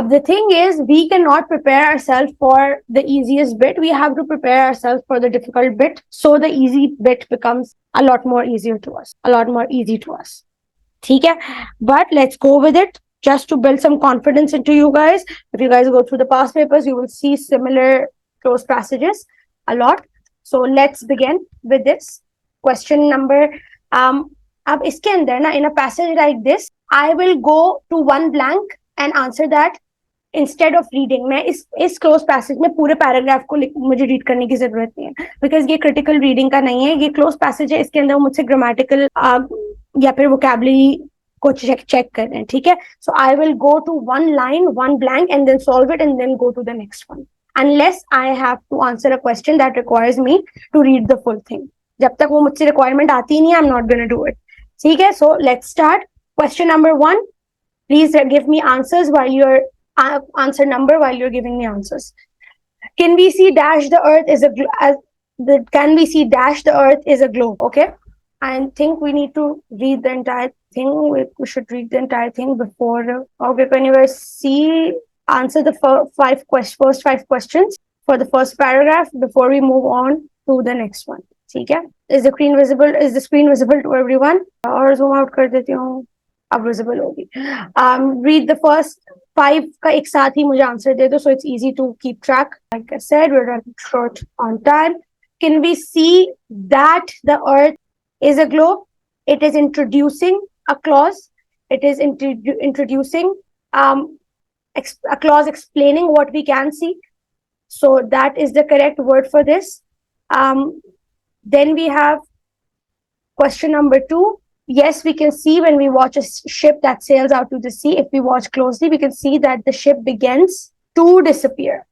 The thing is, we cannot prepare ourselves for the easiest bit. We have to prepare ourselves for the difficult bit. So the easy bit becomes a lot more easier to us, a lot more easy to us. Okay? But let's go with it just to build some confidence into you guys. If you guys go through the past papers, you will see similar close passages a lot. So let's begin with this. Question number, ab iske andar na, in a passage like this, I will go to one blank and answer that instead of reading. मैं इस close passage में पूरे paragraph को मुझे read करने की जरूरत नहीं है, because ये critical reading का नहीं है, ये close passage है, इसके अंदर मुझसे grammatical या फिर vocabulary को check कर रहे हैं, ठीक है? So I will go to one line, one blank, and then solve it and then go to the next one, unless I have to answer a question that requires me to read the full thing. जब तक वो मुझसे requirement आती नहीं है, I'm not going to do it. ठीक है? So let's start. Question number 1. Please give me answers while you're answer number while you're giving me answers. Can we see dash the earth is a can we see dash the earth is a globe? Okay, I think we need to read the entire thing. We should read the entire thing before. Okay, can you guys see? Answer the first five questions for the first paragraph before we move on to the next one. Okay, is the screen visible? Is the screen visible to everyone? Or zoom out कर देती हूँ. अब visible होगी. Read the first 5 का एक साथ ही मुझे answer दे दो, so it's easy to keep track. Like I said, we're running short on time. Can we see that the earth is a globe? It is introducing a clause. It is introducing a clause explaining what we can see. So that is the correct word for this. Then we have question number 2. Yes, we can see when we watch a ship that sails out to the sea. If we watch closely, we can see that the ship begins to disappear.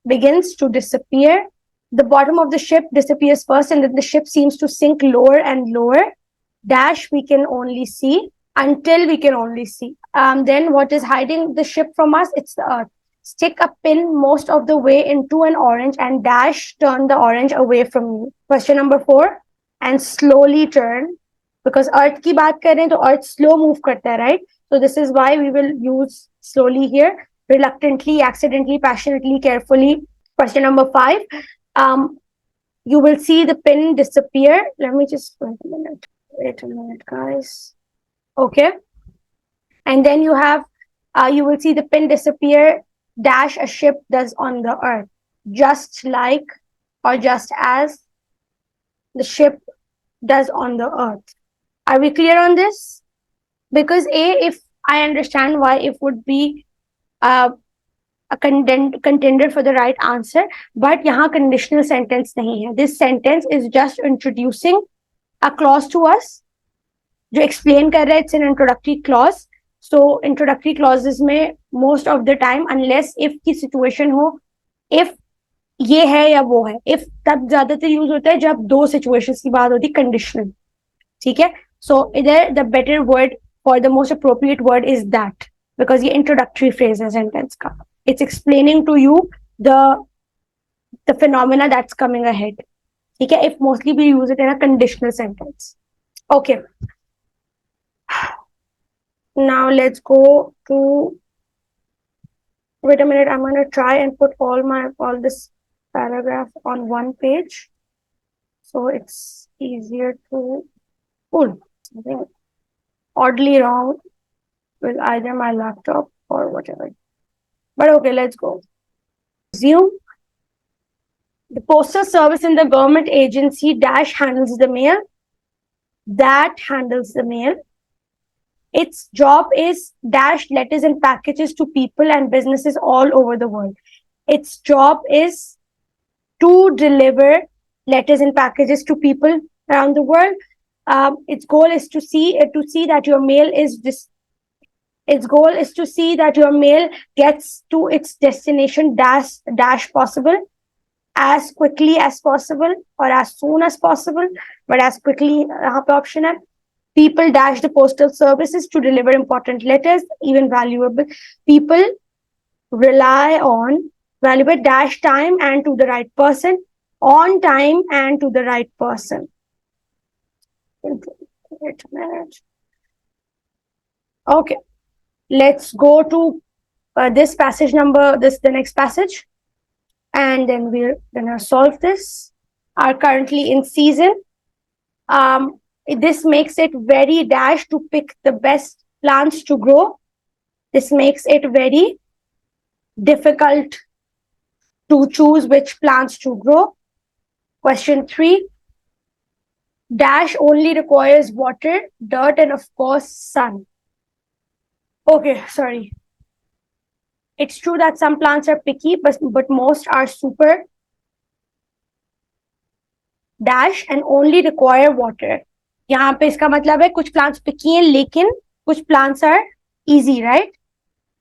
Begins to disappear. The bottom of the ship disappears first, and then the ship seems to sink lower and lower. Dash we can only see until we can only see. Then what is hiding the ship from us? It's the earth. Stick a pin most of the way into an orange and dash turn the orange away from you. Question number 4. And slowly turn. Because earth की बात कर रहे हैं, तो earth slow move करता है, right? So this is why we will use slowly here. Reluctantly, accidentally, passionately, carefully. Question number 5. You will see the pin disappear. Let me just wait a minute, guys. Okay. And then you have, you will see the pin disappear. Dash a ship does on the earth. Just like or just as the ship does on the earth. Are we clear on this? Because if I understand why it would be a contender for the right answer, but यहाँ conditional sentence नहीं है. This sentence is just introducing a clause to us. जो explain कर रहा है, it's an introductory clause. So introductory clauses में most of the time, unless if की situation हो, if ये है या वो है, if तब ज्यादातर use होता है जब दो situations की बात होती है, conditional. ठीक है? So either the better word or the most appropriate word is that, because the introductory phrase है sentence का. It's explaining to you the phenomena that's coming ahead. ठीक है? If mostly we use it in a conditional sentence. Okay. Now let's go to. Wait a minute. I'm gonna try and put all this paragraph on one page, so it's easier to pull. Something oddly wrong with either my laptop or whatever. But okay, let's go. Resume. The postal service in the government agency dash handles the mail. That handles the mail. Its job is dash letters and packages to people and businesses all over the world. Its job is to deliver letters and packages to people around the world. Its goal is to see that your mail is this. Its goal is to see that your mail gets to its destination dash possible, as quickly as possible or as soon as possible, but as quickly option hai. People dash the postal services to deliver important letters, even valuable. People rely on valuable dash time and to the right person, on time and to the right person. Wait a minute. Okay, let's go to the next passage, and then we're gonna solve this, are currently in season. This makes it very dash to pick the best plants to grow. This makes it very difficult to choose which plants to grow. Question 3, dash only requires water, dirt, and of course sun. Okay, sorry. It's true that some plants are picky, but most are super dash and only require water. यहाँ पे इसका मतलब है कुछ plants picky हैं लेकिन कुछ plants are easy, right?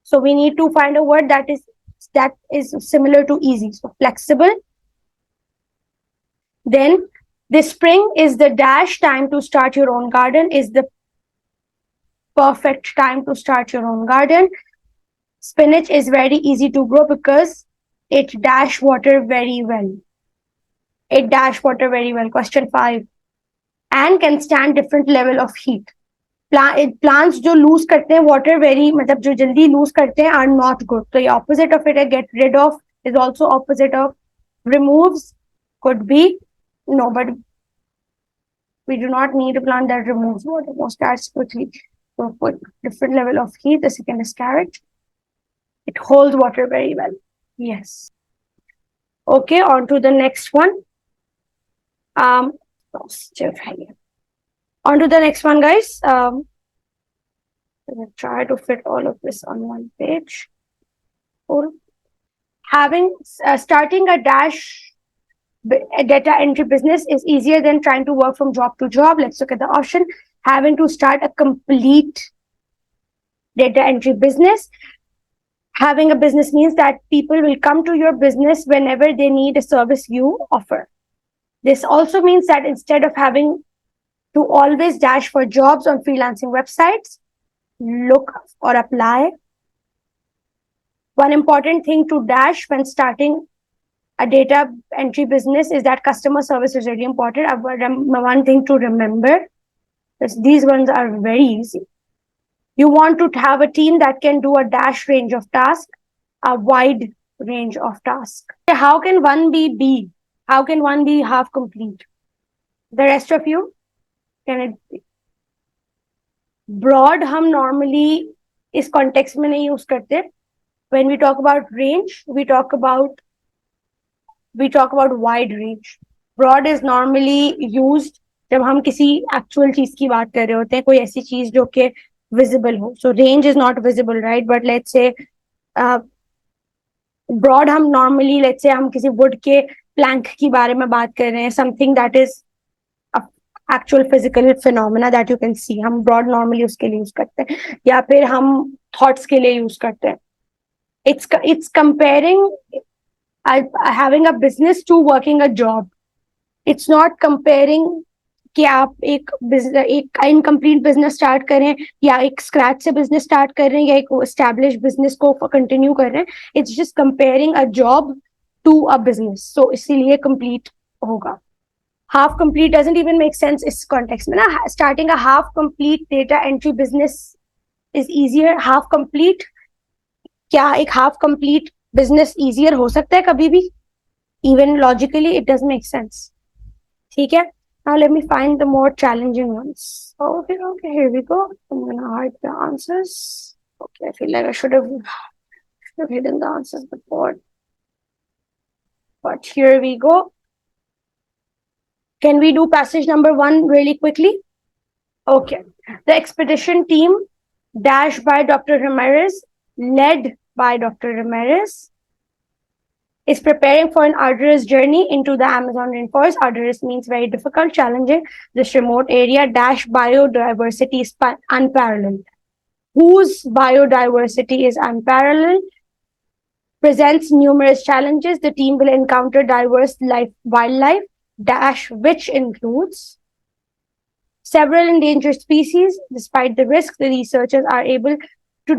So we need to find a word that is similar to easy. So flexible. Then the spring is the dash time to start your own garden, is the perfect time to start your own garden. Spinach is very easy to grow because it dash water very well. It dash water very well. Question 5. And can stand different level of heat. Plants जो lose करते हैं water very, मतलब जो जल्दी lose करते हैं are not good. So the opposite of it है get rid of, is also opposite of removes, could be. No, but we do not need a plant that removes water. Most starts quickly. So put different level of heat. The second is carrot. It holds water very well. Yes. Okay, on to the next one. On to the next one, guys. I'm gonna try to fit all of this on one page. Starting a data entry business is easier than trying to work from job to job. Let's look at the option. Having to start a complete data entry business. Having a business means that people will come to your business whenever they need a service you offer. This also means that instead of having to always dash for jobs on freelancing websites, look or apply. One important thing to dash when starting a data entry business is that customer service is really important. One thing to remember is these ones are very easy. You want to have a team that can do a dash range of tasks, a wide range of tasks. How can one be B? How can one be half complete? The rest of you, can it be? Broad हम normally इस context में नहीं use करते. When we talk about range, we talk about wide range. Broad is normally used जब हम किसी actual चीज की बात कर रहे होते हैं, कोई ऐसी चीज जो कि visible हो. So range is not visible, right? But let's say broad हम normally, let's say हम किसी wood के plank की बारे में बात कर रहे हैं, something that is actual physical phenomena that you can see. हम broad normally उसके लिए use करते हैं, या फिर हम thoughts के लिए use करते हैं. It's comparing having a business to working a job. It's not comparing कि आप एक इनकम्प्लीट बिजनेस स्टार्ट करें या एक स्क्रैच से बिजनेस स्टार्ट कर रहे हैं या एक एस्टैब्लिश बिजनेस को कंटिन्यू कर रहे हैं. It's just comparing a job to a business. So इसीलिए कंप्लीट होगा. Half complete doesn't even make sense इस कॉन्टेक्स्ट में ना. Starting a half complete data entry business is easier. Half complete, क्या एक हाफ कंप्लीट बिजनेस इजियर हो सकता है कभी भी? Even logically it doesn't make sense. ठीक है. Now let me find the more challenging ones. Okay, here we go. I'm gonna hide the answers. Okay, I feel like I should have hidden the answers before. But here we go. Can we do passage number 1 really quickly? Okay. The expedition team, dashed by Dr. Ramirez, led by Dr. Ramirez, is preparing for an arduous journey into the Amazon rainforest. Arduous means very difficult, challenging. This remote area dash biodiversity is unparalleled. Whose biodiversity is unparalleled? Presents numerous challenges. The team will encounter diverse wildlife dash which includes several endangered species. Despite the risk, the researchers are able to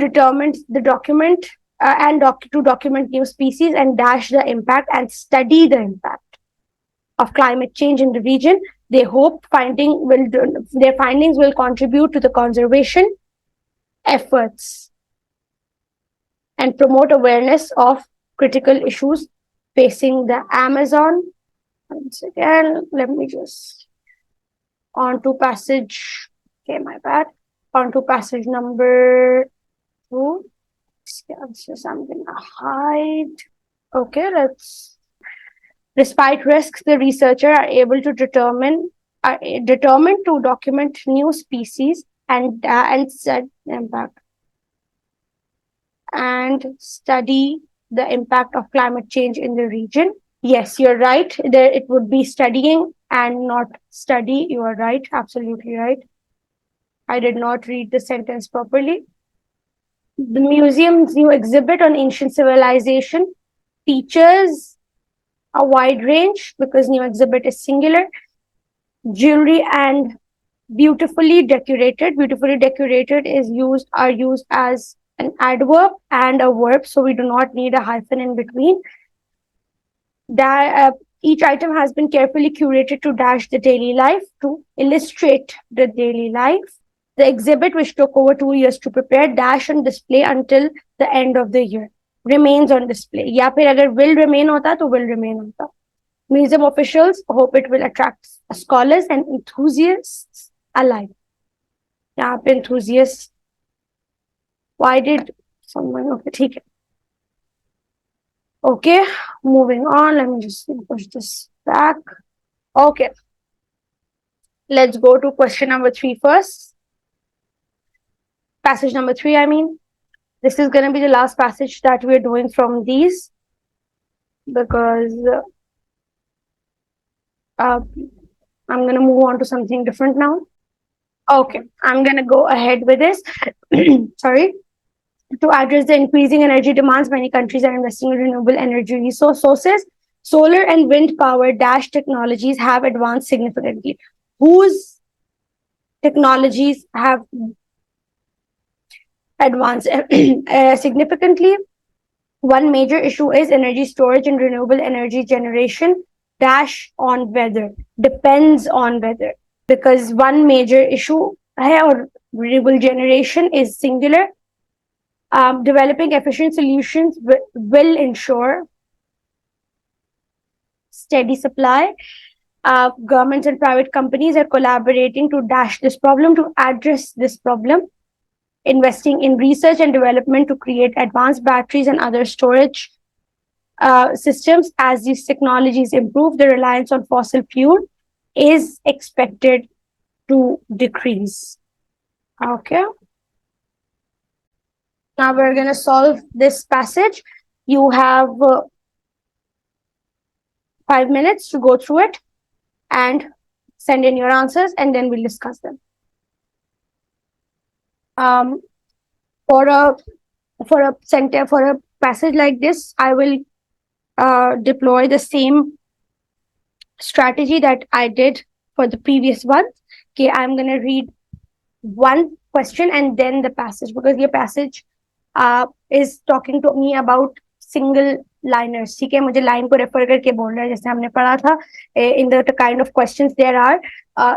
document new species and dash the impact and study the impact of climate change in the region. They hope their findings will contribute to the conservation efforts. and promote awareness of critical issues facing the Amazon. Once again, let me just on to passage. Okay, my bad. On to passage number 2. So I'm gonna hide. Okay, let's. Despite risks, the researcher are able to determined to document new species and set impact and study the impact of climate change in the region. Yes, you're right. There it would be studying and not study. You are right. Absolutely right. I did not read the sentence properly. The museum's new exhibit on ancient civilization features a wide range because new exhibit is singular. Jewelry and beautifully decorated. Beautifully decorated are used as an adverb and a verb, so we do not need a hyphen in between. Each item has been carefully curated to dash the daily life, to illustrate the daily life. The exhibit, which took over 2 years to prepare, dash on display until the end of the year. Remains on display. या फिर अगर will remain होता तो will remain होता. Museum officials hope it will attract scholars and enthusiasts alike. यहाँ पे enthusiasts. Why did someone? Okay, ठीक है. Okay, moving on. Let me just push this back. Okay. Let's go to question number 3 first. Passage number 3, I mean. This is going to be the last passage that we're doing from these because I'm going to move on to something different now. Okay, I'm going to go ahead with this. Sorry. To address the increasing energy demands, many countries are investing in renewable energy resources. Solar and wind power dash technologies have advanced significantly. Whose technologies have advanced significantly? One major issue is energy storage and renewable energy generation dash on weather, depends on weather. Because one major issue or renewable generation is singular. Developing efficient solutions will ensure steady supply. Governments and private companies are collaborating to dash this problem, to address this problem, investing in research and development to create advanced batteries and other storage systems. As these technologies improve, the reliance on fossil fuel is expected to decrease. Okay. Now we're going to solve this passage. You have 5 minutes to go through it and send in your answers, and then we'll discuss them. For a passage like this, I will deploy the same strategy that I did for the previous one. Okay, I'm going to read one question and then the passage, because the passage is talking to me about single liners. ठीक है, मुझे line को refer करके बोल रहा है, जैसे हमने पढ़ा था in the kind of questions there are.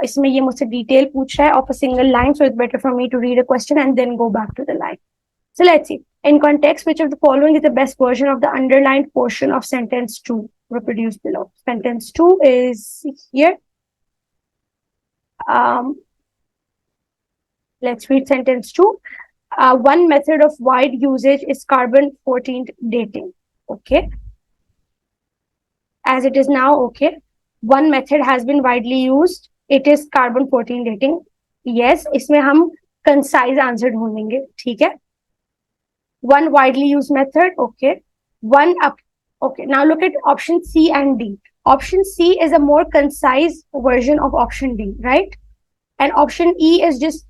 इसमें ये मुझसे detail पूछ रहा है of a single line, so it's better for me to read a question and then go back to the line. So let's see. In context, which of the following is the best version of the underlined portion of sentence 2 reproduced below? Sentence 2 is here. Let's read sentence 2. One method of wide usage is carbon-14 dating. Okay. As it is now, okay. One method has been widely used. It is carbon-14 dating. Yes, इसमें हम concise answer ढूंढेंगे. ठीक है. One widely used method. Okay. Okay. Now look at option C and D. Option C is a more concise version of option D, right? And option E is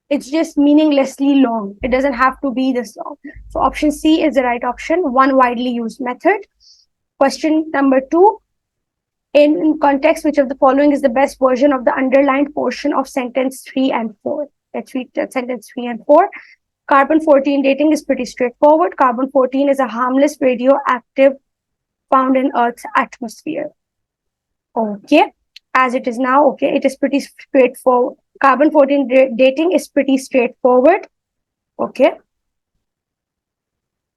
it's just meaninglessly long. It doesn't have to be this long. So option C is the right option. One widely used method. Question number 2. In context, which of the following is the best version of the underlined portion of sentence 3 and 4? Let's read sentence 3 and 4. Carbon-14 dating is pretty straightforward. Carbon-14 is a harmless radioactive found in Earth's atmosphere. Okay. As it is now, okay, it is pretty straightforward. Carbon-14 dating is pretty straightforward. Okay.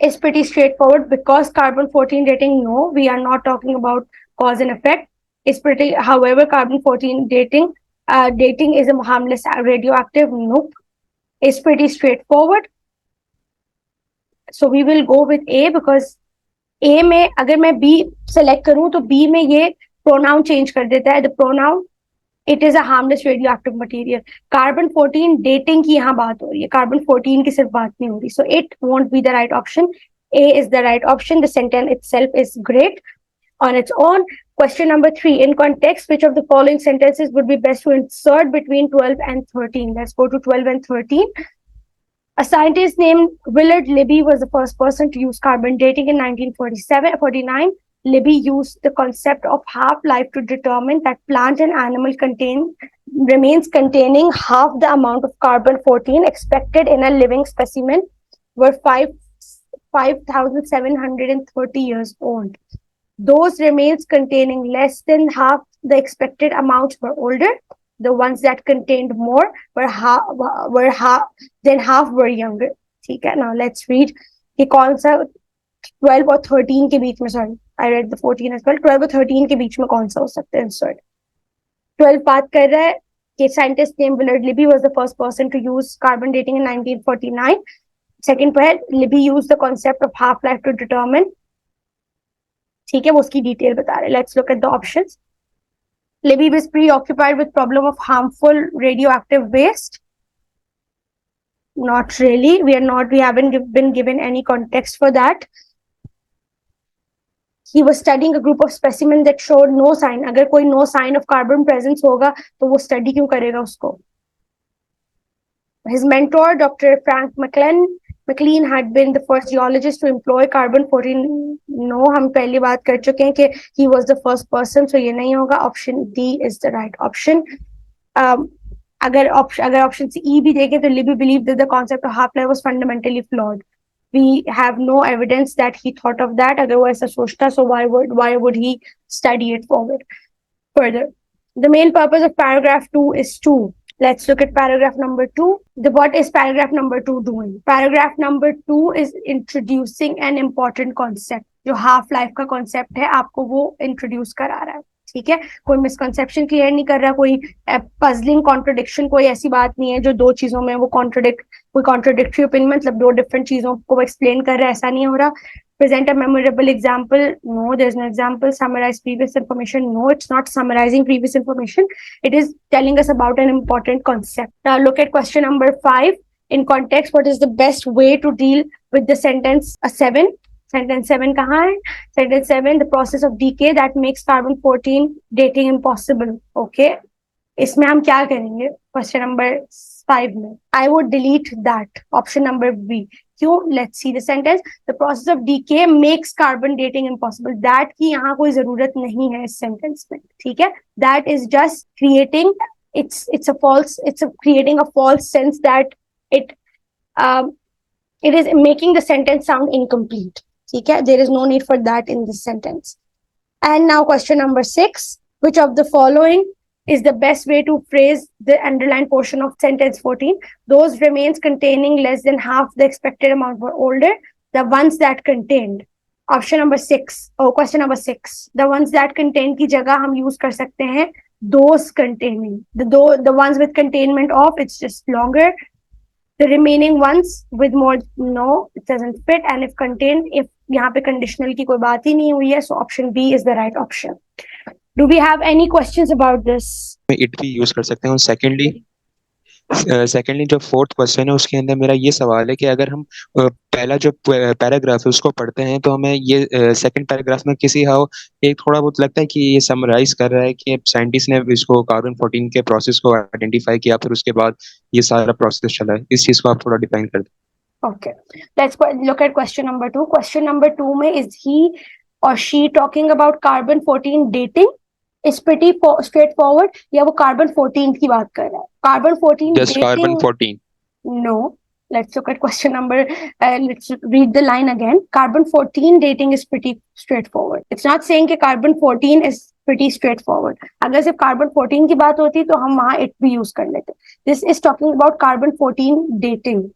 is pretty straightforward because carbon-14 dating, no, we are not talking about cause and effect. It's pretty, however, carbon-14 dating is a harmless radioactive, nope. It's pretty straightforward. So we will go with A because A में अगर मैं B select करूं तो B में ये pronoun change कर देता है. The pronoun, it is a harmless radioactive material. Carbon-14 dating की यहाँ बात हो रही है. Carbon-14 की सिर्फ बात नहीं हो रही. So it won't be the right option. A is the right option. The sentence itself is great on its own. Question number 3. In context, which of the following sentences would be best to insert between 12 and 13? Let's go to 12 and 13. A scientist named Willard Libby was the first person to use carbon dating in 1949. Libby used the concept of half-life to determine that plant and animal remains containing half the amount of carbon-14 expected in a living specimen were 5,730 years old. Those remains containing less than half the expected amount were older. The ones that contained more were half were younger. ठीक है, now let's read कि कौन सा 12 और 13 के बीच में, sorry, I read the 14 as well. 12 और 13 के बीच में कौन सा हो सकता है insert? 12 बात कर रहा है कि scientist named Willard Libby was the first person to use carbon dating in 1949. Second पर Libby used the concept of half-life to determine. ठीक है, वो उसकी डिटेल बता रहे. Let's look at the options. Libby was preoccupied with problem of harmful radioactive waste. Not really. We haven't been given any context for that. He was studying a group of specimens that showed no sign. अगर कोई no sign of carbon presence होगा तो वो study क्यों करेगा उसको? His mentor, Dr. Frank McLean had been the first geologist to employ carbon-14. No, हम पहली बात कर चुके हैं कि he was the first person, so ये नहीं होगा. Option D is the right option. अगर option E भी देखें तो Libby believed that the concept of half-life was fundamentally flawed. We have no evidence that he thought of that. अगर वो ऐसा सोचता, so why would he study it further? The main purpose of paragraph 2 is to. Let's look at paragraph number 2. What is paragraph number 2 doing? Paragraph number 2 is introducing an important concept. जो half life का concept है, आपको वो introduce करा रहा है. ठीक है, कोई misconception clear नहीं कर रहा, कोई puzzling contradiction, कोई ऐसी बात नहीं है जो दो चीजों में वो कोई contradictory opinion, मतलब दो different चीजों को explain कर रहा है, ऐसा नहीं हो रहा. Present a memorable example. No, there's no example. Summarize previous information. No, it's not summarizing previous information. It is telling us about an important concept. Now look at question number 5. In context, what is the best way to deal with the sentence 7? Sentence 7 kahan hai? Sentence 7, the process of decay that makes carbon-14 dating impossible. Okay. इसमें हम क्या करेंगे? Question number 5 में. I would delete that. Option number B. क्यों? Let's see the sentence. The process of decay makes carbon dating impossible. That की यहाँ कोई जरूरत नहीं है इस sentence में. ठीक है? That is just creating. Creating a false sense that it is making the sentence sound incomplete. ठीक है? There is no need for that in this sentence. And now question number 6. Which of the following is the best way to phrase the underlined portion of sentence 14? Those remains containing less than half the expected amount were older. The ones that contained. Option number 6. Question number 6. The ones that contained की जगह हम use कर सकते हैं those containing. The ones with containment of, it's just longer. The remaining ones with more, no, it doesn't fit. And if contained, if यहाँ पे conditional की कोई बात ही नहीं हुई है, so option B is the right option. Do we have any questions about this? It भी use कर सकते हैं. सेकेंडली जो फोर्थ क्वेश्चन है उसके अंदर मेरा ये सवाल है कि अगर हम पहला जो पैराग्राफ है उसको पढ़ते हैं तो हमें ये सेकंड पैराग्राफ में किसी हाउ एक थोड़ा बहुत लगता है कि ये समराइज कर रहा है कि साइंटिस्ट ने इसको कार्बन-14 के प्रोसेस को आइडेंटिफाई किया, फिर उसके बाद ये सारा प्रोसेस चला है. इस चीज को आप थोड़ा डिफाइन कर दें. Okay, let's look at question number 2. Question number 2 में is he or she talking about carbon-14 dating? Is pretty straightforward. या वो carbon-14 की बात कर रहा है. Carbon-14 just dating. Carbon-14. No. Let's look at question number. Let's read the line again. Carbon-14 dating is pretty straightforward. It's not saying कि carbon-14 is pretty straightforward. अगर सिर्फ carbon-14 की बात होती तो हम वहाँ it भी use कर लेते. This is talking about carbon-14 dating.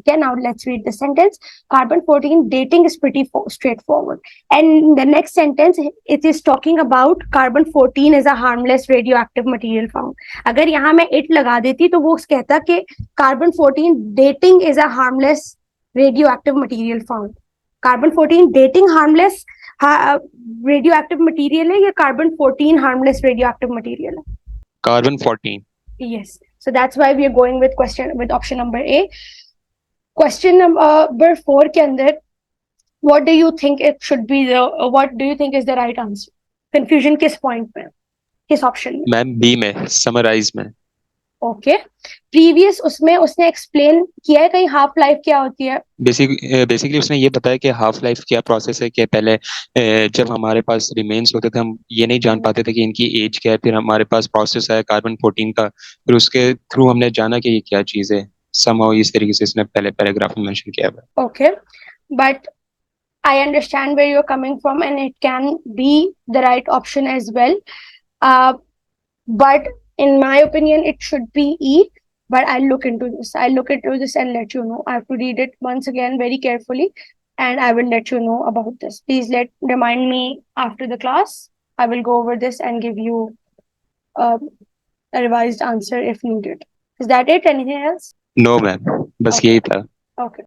Okay, now let's read the sentence. Carbon-14 dating is pretty straightforward. And the next sentence, it is talking about carbon-14 is a harmless radioactive material found. अगर यहाँ मैं it लगा देती तो वो कहता कि carbon-14 dating is a harmless radioactive material found. Carbon-14 dating harmless radioactive material है या carbon-14 harmless radioactive material है? Carbon-14. Yes. So that's why we are going with option number A. Question number 4 के अंदर, what do you think it should be what do you think is the right answer? Confusion किस point में, किस option में? Ma'am B में, summarize में. Okay. Previous उसमें उसने explain किया है कहीं half life क्या होती है? बेसिकली उसने ये बताया कि हाफ लाइफ क्या प्रोसेस है, कि पहले जब हमारे पास रिमेन्स होते थे हम ये नहीं जान पाते थे कि इनकी एज क्या है, फिर हमारे पास प्रोसेस है कार्बन-14 का, फिर उसके थ्रू हमने जाना कि ये क्या चीज है. समहाउ इस तरीके से इसने पहले पैराग्राफ में मेंशन किया है. Okay, but I understand where you're coming from and it can be the right option as well. But in my opinion, it should be E. But I'll look into this. And let you know. I have to read it once again very carefully, and I will let you know about this. Please remind me after the class. I will go over this and give you a revised answer if needed. Is that it? Anything else? No ma'am, बस Okay. यही था. Okay.